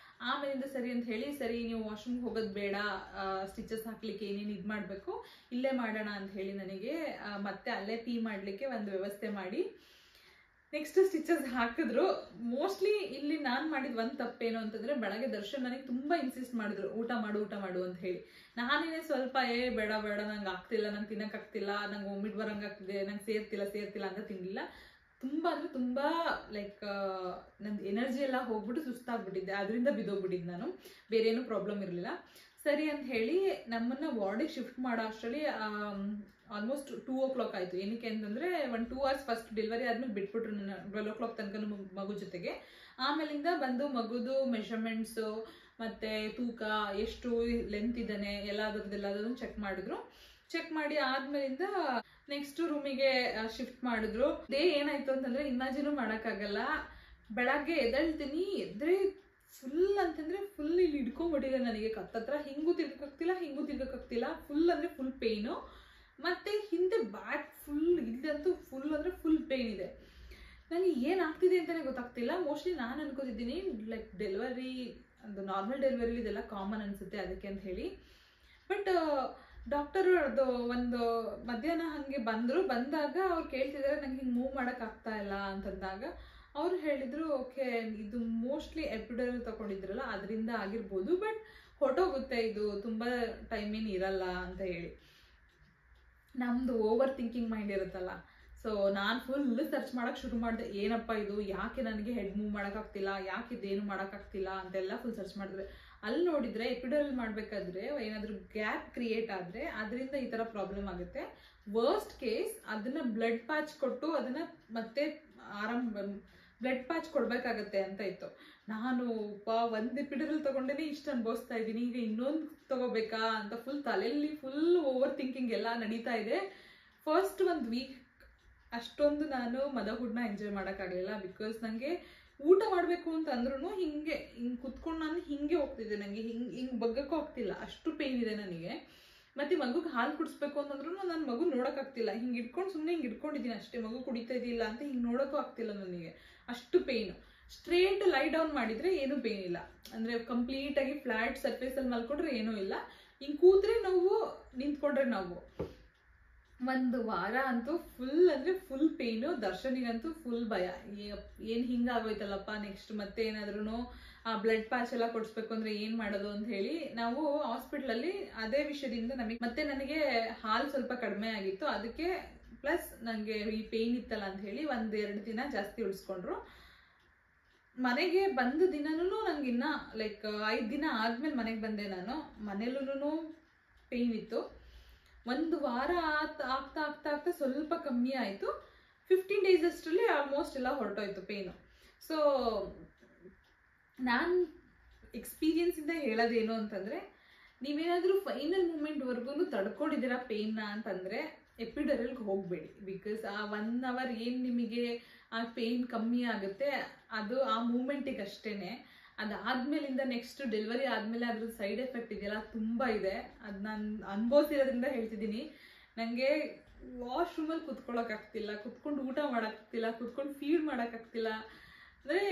ಆಮೇಲಿಂದ ಸರಿ ಅಂತ ಹೇಳಿ, ಸರಿ ನೀವು ವಾಶ್ರೂಮ್ಗೆ ಹೋಗೋದು ಬೇಡ, ಸ್ಟಿಚಸ್ ಹಾಕ್ಲಿಕ್ಕೆ ಏನೇನು ಇದು ಮಾಡಬೇಕು ಇಲ್ಲೇ ಮಾಡೋಣ ಅಂತ ಹೇಳಿ ನನಗೆ ಮತ್ತೆ ಅಲ್ಲೇ ಪೀ ಮಾಡಲಿಕ್ಕೆ ಒಂದು ವ್ಯವಸ್ಥೆ ಮಾಡಿ ನೆಕ್ಸ್ಟ್ ಸ್ಟಿಚಸ್ ಹಾಕಿದ್ರು. ಮೋಸ್ಟ್ಲಿ ಇಲ್ಲಿ ನಾನು ಮಾಡಿದ ಒಂದು ತಪ್ಪೇನು ಅಂತಂದರೆ, ಬೆಳಗ್ಗೆ ದರ್ಶನ್ ನನಗೆ ತುಂಬ ಇನ್ಸಿಸ್ಟ್ ಮಾಡಿದ್ರು ಊಟ ಮಾಡು ಅಂತ ಹೇಳಿ. ನಾನೇನೇ ಸ್ವಲ್ಪ ಬೇಡ ನಂಗೆ ಆಗ್ತಿಲ್ಲ, ನಂಗೆ ತಿನ್ನೋಕ್ಕಾಗ್ತಿಲ್ಲ, ನಂಗೆ ವಾಮಿಟ್ ಬರೋಂಗಾಗ್ತಿದೆ, ನಂಗೆ ಸೇರ್ತಿಲ್ಲ ಅಂತ ತಿನ್ನಲಿಲ್ಲ. ತುಂಬ ಅಂದರೆ ತುಂಬ ಲೈಕ್ ನಂದು ಎನರ್ಜಿ ಎಲ್ಲ ಹೋಗ್ಬಿಟ್ಟು ಸುಸ್ತಾಗ್ಬಿಟ್ಟಿದ್ದೆ. ಅದರಿಂದ ಬಿದ್ದೋಗ್ಬಿಟ್ಟಿದ್ದೆ ನಾನು, ಬೇರೆ ಏನೂ ಪ್ರಾಬ್ಲಮ್ ಇರಲಿಲ್ಲ. ಸರಿ ಅಂತ ಹೇಳಿ ನಮ್ಮನ್ನು ವಾರ್ಡಿಗೆ ಶಿಫ್ಟ್ ಮಾಡೋ ಅಷ್ಟರಲ್ಲಿ ಆಲ್ಮೋಸ್ಟ್ 2 o'clock ಆಯಿತು. ಏನಕ್ಕೆ ಅಂತಂದರೆ 1-2 hours ಫಸ್ಟ್ ಡೆಲಿವರಿ ಆದ್ಮೇಲೆ ಬಿಟ್ಬಿಟ್ರು ನನ್ನ 12 o'clock ತನಕ ಮಗು ಜೊತೆಗೆ. ಆಮೇಲಿಂದ ಬಂದು ಮಗುದು ಮೆಷರ್ಮೆಂಟ್ಸು ಮತ್ತು ತೂಕ ಎಷ್ಟು ಲೆಂತ್ ಇದ್ದಾನೆ ಎಲ್ಲದರದ್ದೆಲ್ಲದನ್ನು ಚೆಕ್ ಮಾಡಿದ್ರು. ಚೆಕ್ ಮಾಡಿ ಆದ್ಮೇಲಿಂದ ನೆಕ್ಸ್ಟ್ ರೂಮಿಗೆ ಶಿಫ್ಟ್ ಮಾಡಿದ್ರು. ಏನಾಯ್ತು ಅಂತಂದರೆ ಇಮ್ಯಾಜಿನೂ ಮಾಡೋಕ್ಕಾಗಲ್ಲ. ಬೆಳಗ್ಗೆ ಎದ್ದೇಳ್ತೀನಿ, ಎದ್ರೆ ಫುಲ್ ಅಂತಂದರೆ ಫುಲ್ ಇಲ್ಲಿ ಹಿಡ್ಕೊಂಡ್ಬಿಟ್ಟಿದೆ ನನಗೆ ಕತ್ತತ್ರ. ಹಿಂಗೂ ತಿರ್ಗಕ್ಕಾಗ್ತಿಲ್ಲ. ಫುಲ್ ಅಂದರೆ ಫುಲ್ ಪೇಯ್ನು. ಮತ್ತು ಹಿಂದೆ ಬ್ಯಾಕ್ ಫುಲ್ ಇಲ್ಲಂತೂ ಫುಲ್ ಪೇಯ್ನ್ ಇದೆ. ನನಗೆ ಏನಾಗ್ತಿದೆ ಅಂತಲೇ ಗೊತ್ತಾಗ್ತಿಲ್ಲ. ಮೋಸ್ಟ್ಲಿ ನಾನು ಅನ್ಕೋತಿದ್ದೀನಿ ಲೈಕ್ ಡೆಲಿವರಿ, ಅದು ನಾರ್ಮಲ್ ಡೆಲಿವರಿ ಇದೆಲ್ಲ ಕಾಮನ್ ಅನಿಸುತ್ತೆ ಅದಕ್ಕೆ ಅಂತ ಹೇಳಿ. ಬಟ್ ಡಾಕ್ಟರು ಅದು ಒಂದು ಮಧ್ಯಾಹ್ನ ಹಾಗೆ ಬಂದಾಗ ಅವ್ರು ಕೇಳ್ತಿದ್ದಾರೆ ನಂಗೆ ಹಿಂಗೆ ಮೂವ್ ಮಾಡೋಕ್ಕಾಗ್ತಾ ಇಲ್ಲ ಅಂತಂದಾಗ ಅವ್ರು ಹೇಳಿದರು ಓಕೆ ಇದು ಮೋಸ್ಟ್ಲಿ ಎಪಿಡ್ಯೂರಲ್ ತಗೊಂಡಿದ್ರಲ್ಲ ಅದರಿಂದ ಆಗಿರ್ಬೋದು, ಬಟ್ ಹೊಟ್ಟೋಗುತ್ತೆ, ಇದು ತುಂಬ ಟೈಮ್ ಏನು ಇರಲ್ಲ ಅಂತ ಹೇಳಿ. ನಮ್ಮದು ಓವರ್ ಥಿಂಕಿಂಗ್ ಮೈಂಡ್ ಇರುತ್ತಲ್ಲ, ಸೊ ನಾನು ಫುಲ್ ಸರ್ಚ್ ಮಾಡೋಕ್ಕೆ ಶುರು ಮಾಡಿದೆ. ಏನಪ್ಪ ಇದು, ಯಾಕೆ ನನಗೆ ಹೆಡ್ ಮೂವ್ ಮಾಡೋಕ್ಕಾಗ್ತಿಲ್ಲ, ಯಾಕೆ ಇದೇನು ಮಾಡೋಕ್ಕಾಗ್ತಿಲ್ಲ ಅಂತೆಲ್ಲ ಫುಲ್ ಸರ್ಚ್ ಮಾಡಿದ್ರೆ ಅಲ್ಲಿ ನೋಡಿದರೆ ಎಪಿಡ್ಯೂರಲ್ ಮಾಡಬೇಕಾದ್ರೆ ಏನಾದರೂ ಗ್ಯಾಪ್ ಕ್ರಿಯೇಟ್ ಆದರೆ ಅದರಿಂದ ಈ ಥರ ಪ್ರಾಬ್ಲಮ್ ಆಗುತ್ತೆ. ವರ್ಸ್ಟ್ ಕೇಸ್ ಅದನ್ನು ಬ್ಲಡ್ ಪ್ಯಾಚ್ ಕೊಟ್ಟು ಅದನ್ನು ಮತ್ತೆ ಬ್ಲಡ್ ಪ್ಯಾಚ್ ಕೊಡಬೇಕಾಗತ್ತೆ ಅಂತ ಇತ್ತು. ನಾನು ಒಂದು ಎಪಿಡ್ಯೂರಲ್ ತೊಗೊಂಡೇ ಇಷ್ಟು ಅನುಭವಿಸ್ತಾ ಇದ್ದೀನಿ, ಈಗ ಇನ್ನೊಂದು ತೊಗೋಬೇಕಾ ಅಂತ ಫುಲ್ ತಲೆಯಲ್ಲಿ ಫುಲ್ ಓವರ್ ಥಿಂಕಿಂಗ್ ಎಲ್ಲ ನಡೀತಾ ಇದೆ. ಫಸ್ಟ್ 1 week ಅಷ್ಟೊಂದು ನಾನು ಮದರ್ಹುಡ್ನ ಎಂಜಾಯ್ ಮಾಡೋಕ್ಕಾಗಲಿಲ್ಲ. ಬಿಕಾಸ್ ನನಗೆ ಊಟ ಮಾಡಬೇಕು ಅಂತ ಅಂದ್ರೂ ಹಿಂಗೆ ಕುತ್ಕೊಂಡು ನಾನು ಹಿಂಗೆ ಹೋಗ್ತಿದ್ದೆ. ನನಗೆ ಹಿಂಗೆ ಬಗ್ಗಕ್ಕೂ ಆಗ್ತಿಲ್ಲ, ಅಷ್ಟು ಪೇಯ್ನ್ ಇದೆ ನನಗೆ. ಮತ್ತು ಮಗುಗೆ ಹಾಲು ಕುಡಿಸ್ಬೇಕು ಅಂತಂದ್ರೂ ನಾನು ಮಗು ನೋಡೋಕ್ಕಾಗ್ತಿಲ್ಲ. ಹಿಂಗೆ ಇಟ್ಕೊಂಡು ಸುಮ್ಮನೆ ಹಿಂಗೆ ಇಟ್ಕೊಂಡಿದ್ದೀನಿ ಅಷ್ಟೇ, ಮಗು ಕುಡಿತಾ ಇದೆಯಿಲ್ಲ ಅಂತ ಹಿಂಗೆ ನೋಡೋಕ್ಕೂ ಆಗ್ತಿಲ್ಲ ನನಗೆ, ಅಷ್ಟು ಪೇಯ್ನು. ಸ್ಟ್ರೇಟ್ ಲೈ ಡೌನ್ ಮಾಡಿದರೆ ಏನೂ ಪೇಯ್ನ್ ಇಲ್ಲ, ಅಂದರೆ ಕಂಪ್ಲೀಟಾಗಿ ಫ್ಲ್ಯಾಟ್ ಸರ್ಫೇಸಲ್ಲಿ ಮಲ್ಕೊಂಡ್ರೆ ಏನೂ ಇಲ್ಲ. ಹಿಂಗೆ ಕೂತ್ರೆ ನೋವು, ನಿಂತ್ಕೊಂಡ್ರೆ ನೋವು. 1 ವಾರ ಅಂತೂ ಫುಲ್ ಅಂದರೆ ಫುಲ್ ಪೇಯ್ನು. ದರ್ಶನಿಗಂತೂ ಫುಲ್ ಭಯ, ಏನು ಹಿಂಗಾಗೋಯ್ತಲ್ಲಪ್ಪ, ನೆಕ್ಸ್ಟ್ ಮತ್ತೆ ಏನಾದ್ರೂ ಆ ಬ್ಲಡ್ ಪ್ಯಾಚ್ ಎಲ್ಲ ಕೊಡಿಸ್ಬೇಕು ಅಂದರೆ ಏನು ಮಾಡೋದು ಅಂತ ಹೇಳಿ ನಾವು ಹಾಸ್ಪಿಟ್ಲಲ್ಲಿ ಅದೇ ವಿಷಯದಿಂದ ನನಗೆ ಹಾಲು ಸ್ವಲ್ಪ ಕಡಿಮೆ ಆಗಿತ್ತು. ಅದಕ್ಕೆ ಪ್ಲಸ್ ನನಗೆ ಈ ಪೇಯ್ನ್ ಇತ್ತಲ್ಲ ಅಂತ ಹೇಳಿ 1-2 ದಿನ ಜಾಸ್ತಿ ಉಳಿಸ್ಕೊಂಡ್ರು. ಮನೆಗೆ ಬಂದ ದಿನನೂ ನನಗಿನ್ನ ಲೈಕ್ 5 ದಿನ ಆದಮೇಲೆ ಮನೆಗೆ ಬಂದೆ ನಾನು. ಮನೇಲೂ ಪೇಯ್ನ್ ಇತ್ತು. 1 ವಾರ ಆಗ್ತಾ ಸ್ವಲ್ಪ ಕಮ್ಮಿ ಆಯಿತು. 15 days ಅಷ್ಟರಲ್ಲಿ ಆಲ್ಮೋಸ್ಟ್ ಎಲ್ಲ ಹೊರಟೋಯ್ತು ಪೇಯ್ನು. ಸೊ ನಾನು ಎಕ್ಸ್ಪೀರಿಯನ್ಸಿಂದ ಹೇಳೋದೇನು ಅಂತಂದರೆ, ನೀವೇನಾದರೂ ಫೈನಲ್ ಮೂಮೆಂಟ್ವರೆಗೂ ತಡ್ಕೊಂಡಿದ್ದೀರಾ ಪೇಯ್ನ ಅಂತಂದರೆ ಎಪಿಡ್ಯೂರಲ್ಗೆ ಹೋಗಬೇಡಿ. ಬಿಕಾಸ್ ಆ 1 hour ಏನು ನಿಮಗೆ ಆ ಪೇಯ್ನ್ ಕಮ್ಮಿ ಆಗುತ್ತೆ ಅದು ಆ ಮೂಮೆಂಟಿಗೆ ಅಷ್ಟೇ. ಅದಾದ್ಮೇಲಿಂದ ನೆಕ್ಸ್ಟ್ ಡೆಲಿವರಿ ಆದಮೇಲೆ ಅದ್ರ ಸೈಡ್ ಎಫೆಕ್ಟ್ ಇದೆಯಲ್ಲ ತುಂಬ ಇದೆ. ಅದು ನಾನು ಅನುಭವಿಸಿರೋದ್ರಿಂದ ಹೇಳ್ತಿದ್ದೀನಿ. ನನಗೆ ವಾಶ್ರೂಮಲ್ಲಿ ಕುತ್ಕೊಳ್ಳೋಕ್ಕಾಗ್ತಿಲ್ಲ, ಕುತ್ಕೊಂಡು ಊಟ ಮಾಡೋಕ್ಕಾಗ್ತಿಲ್ಲ, ಕುತ್ಕೊಂಡು ಫೀಡ್ ಮಾಡೋಕ್ಕಾಗ್ತಿಲ್ಲ. ಅಂದರೆ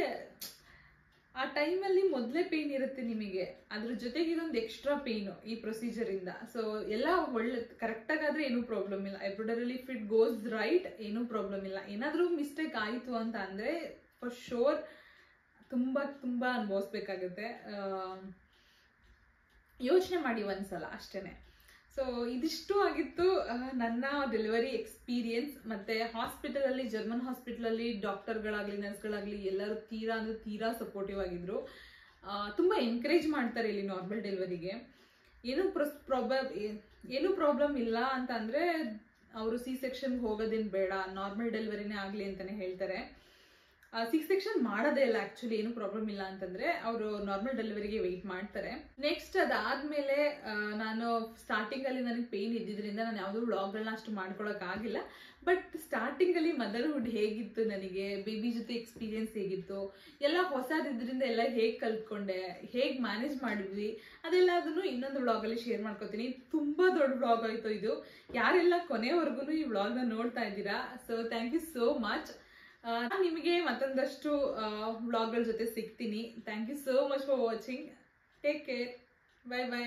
ಆ ಟೈಮಲ್ಲಿ ಮೊದಲೇ ಪೇಯ್ನ್ ಇರುತ್ತೆ ನಿಮಗೆ, ಅದ್ರ ಜೊತೆಗೆ ಇದೊಂದು ಎಕ್ಸ್ಟ್ರಾ ಪೇಯ್ನು ಈ ಪ್ರೊಸೀಜರಿಂದ. ಸೊ ಎಲ್ಲ ಒಳ್ಳೆ ಕರೆಕ್ಟಾಗಾದರೆ ಏನೂ ಪ್ರಾಬ್ಲಮ್ ಇಲ್ಲ. Epidural if it goes right ಏನೂ ಪ್ರಾಬ್ಲಮ್ ಇಲ್ಲ. ಏನಾದರೂ ಮಿಸ್ಟೇಕ್ ಆಯಿತು ಅಂತ ಅಂದರೆ ಫಾರ್ ಶೋರ್ ತುಂಬ ಅನುಭವಿಸ್ಬೇಕಾಗುತ್ತೆ. ಯೋಚನೆ ಮಾಡಿ ಒಂದ್ಸಲ ಅಷ್ಟೇ. ಸೊ ಇದಿಷ್ಟು ಆಗಿತ್ತು ನನ್ನ ಡೆಲಿವರಿ ಎಕ್ಸ್ಪೀರಿಯನ್ಸ್. ಮತ್ತೆ ಹಾಸ್ಪಿಟಲ್ ಅಲ್ಲಿ, ಜರ್ಮನ್ ಹಾಸ್ಪಿಟಲ್ ಅಲ್ಲಿ ಡಾಕ್ಟರ್ಗಳಾಗ್ಲಿ ನರ್ಸ್ಗಳಾಗ್ಲಿ ಎಲ್ಲರೂ ತೀರಾ ಅಂದ್ರೆ ತೀರಾ ಸಪೋರ್ಟಿವ್ ಆಗಿದ್ರು. ತುಂಬಾ ಎನ್ಕರೇಜ್ ಮಾಡ್ತಾರೆ ಇಲ್ಲಿ ನಾರ್ಮಲ್ ಡೆಲಿವರಿಗೆ. ಏನು ಪ್ರಾಬ್ಲಮ್ ಇಲ್ಲ ಅಂತ ಅಂದ್ರೆ ಅವರು ಸಿ ಸೆಕ್ಷನ್ಗೆ ಹೋಗೋದೇನು ಬೇಡ, ನಾರ್ಮಲ್ ಡೆಲಿವರಿನೇ ಆಗಲಿ ಅಂತಾನೆ ಹೇಳ್ತಾರೆ. ಸಿ ಸೆಕ್ಷನ್ ಮಾಡೋದೇ ಇಲ್ಲ ಆಕ್ಚುಲಿ, ಏನು ಪ್ರಾಬ್ಲಮ್ ಇಲ್ಲ ಅಂತಂದ್ರೆ ಅವರು ನಾರ್ಮಲ್ ಡೆಲಿವರಿಗೆ ವೆಯ್ಟ್ ಮಾಡ್ತಾರೆ. ನೆಕ್ಸ್ಟ್ ಅದಾದ್ಮೇಲೆ ನಾನು ಸ್ಟಾರ್ಟಿಂಗ್ ಅಲ್ಲಿ ನನಗೆ ಪೇನ್ ಇದ್ದಿದ್ರಿಂದ ನಾನು ಯಾವುದೂ ವ್ಲಾಗ್ಗಳನ್ನ ಅಷ್ಟು ಮಾಡ್ಕೊಳಕ್ ಆಗಿಲ್ಲ. ಬಟ್ ಸ್ಟಾರ್ಟಿಂಗ್ ಅಲ್ಲಿ ಮದರ್ಹುಡ್ ಹೇಗಿತ್ತು, ನನಗೆ ಬೇಬಿ ಜೊತೆ ಎಕ್ಸ್ಪೀರಿಯನ್ಸ್ ಹೇಗಿತ್ತು, ಎಲ್ಲ ಹೊಸದಿದ್ರಿಂದ ಎಲ್ಲ ಹೇಗೆ ಕಲ್ತ್ಕೊಂಡೆ, ಹೇಗೆ ಮ್ಯಾನೇಜ್ ಮಾಡಿದ್ವಿ, ಅದೆಲ್ಲದನ್ನು ಇನ್ನೊಂದು ವ್ಲಾಗಲ್ಲಿ ಶೇರ್ ಮಾಡ್ಕೋತೀನಿ. ತುಂಬಾ ದೊಡ್ಡ ವ್ಲಾಗ್ ಆಯ್ತು ಇದು. ಯಾರೆಲ್ಲ ಕೊನೆವರೆಗೂ ಈ ವ್ಲಾಗ್ನ ನೋಡ್ತಾ ಇದ್ದೀರಾ, so thank you so much. ನಿಮಗೆ ಮತ್ತೊಂದಷ್ಟು ವ್ಲಾಗ್ಗಳ ಜೊತೆ ಸಿಗ್ತೀನಿ. Thank you so much for watching. Take care. Bye by.